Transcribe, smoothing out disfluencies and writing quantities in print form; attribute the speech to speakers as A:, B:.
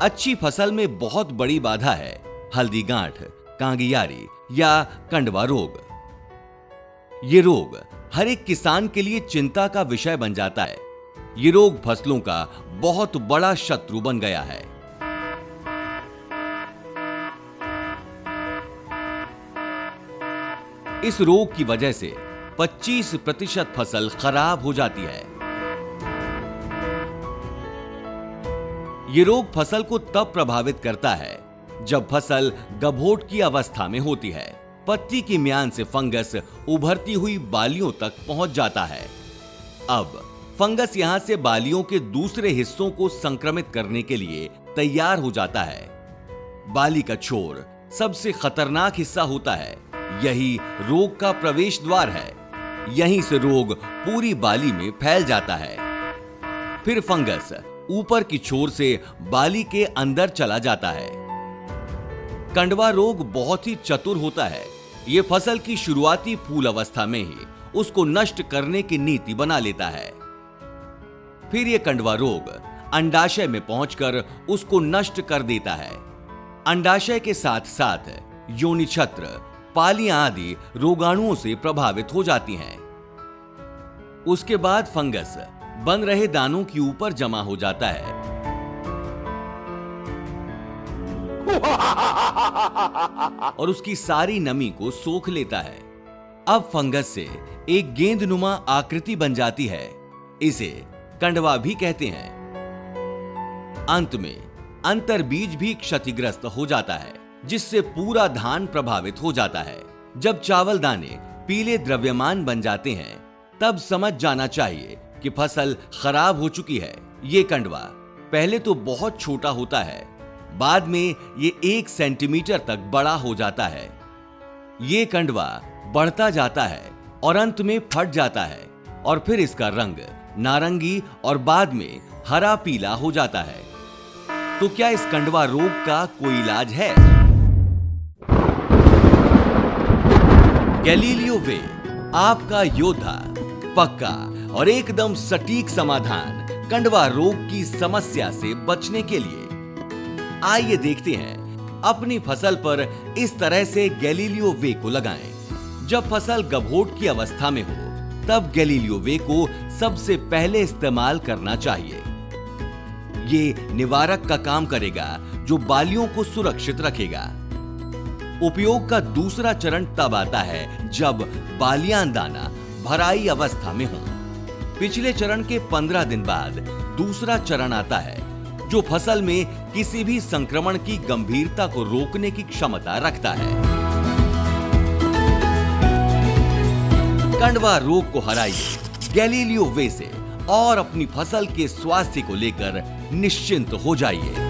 A: अच्छी फसल में बहुत बड़ी बाधा है हल्दी गांठ, कांगियारी या कंडवा रोग। ये रोग हर एक किसान के लिए चिंता का विषय बन जाता है। ये रोग फसलों का बहुत बड़ा शत्रु बन गया है। इस रोग की वजह से 25% फसल खराब हो जाती है। ये रोग फसल को तब प्रभावित करता है जब फसल गभोट की अवस्था में होती है। पत्ती की म्यान से फंगस उभरती हुई बालियों तक पहुंच जाता है। अब फंगस यहां से बालियों के दूसरे हिस्सों को संक्रमित करने के लिए तैयार हो जाता है। बाली का छोर सबसे खतरनाक हिस्सा होता है। यही रोग का प्रवेश द्वार है। यहीं से रोग पूरी बाली में फैल जाता है। फिर फंगस ऊपर की छोर से बाली के अंदर चला जाता है। कंडवा रोग बहुत ही चतुर होता है। यह फसल की शुरुआती फूल अवस्था में ही उसको नष्ट करने की नीति बना लेता है। फिर यह कंडवा रोग अंडाशय में पहुंचकर उसको नष्ट कर देता है। अंडाशय के साथ साथ योनि छत्र, पालियां आदि रोगाणुओं से प्रभावित हो जाती हैं। उसके बाद फंगस बन रहे दानों के ऊपर जमा हो जाता है और उसकी सारी नमी को सोख लेता है। अब फंगस से एक गेंदनुमा आकृति बन जाती है। इसे कंडवा भी कहते हैं। अंत में अंतर्बीज भी क्षतिग्रस्त हो जाता है, जिससे पूरा धान प्रभावित हो जाता है। जब चावल दाने पीले द्रव्यमान बन जाते हैं, तब समझ जाना चाहिए कि फसल खराब हो चुकी है। ये कंडवा पहले तो बहुत छोटा होता है, बाद में ये 1 सेंटीमीटर तक बड़ा हो जाता है। ये कंडवा बढ़ता जाता है और अंत में फट जाता है और फिर इसका रंग नारंगी और बाद में हरा पीला हो जाता है। तो क्या इस कंडवा रोग का कोई इलाज है? गैलीलियो वे, आपका योद्धा, पक्का और एकदम सटीक समाधान कंडवा रोग की समस्या से बचने के लिए। आइए देखते हैं। अपनी फसल पर इस तरह से गैलीलियो वे को लगाएं। जब फसल गभोट की अवस्था में हो, तब गैलीलियो वे को सबसे पहले इस्तेमाल करना चाहिए। ये निवारक का काम करेगा जो बालियों को सुरक्षित रखेगा। उपयोग का दूसरा चरण तब आता है जब बालियां दाना भराई अवस्था में हो। पिछले चरण के 15 दिन बाद दूसरा चरण आता है, जो फसल में किसी भी संक्रमण की गंभीरता को रोकने की क्षमता रखता है। कंडवा रोग को हराइए गैलीलियो वे से और अपनी फसल के स्वास्थ्य को लेकर निश्चिंत हो जाइए।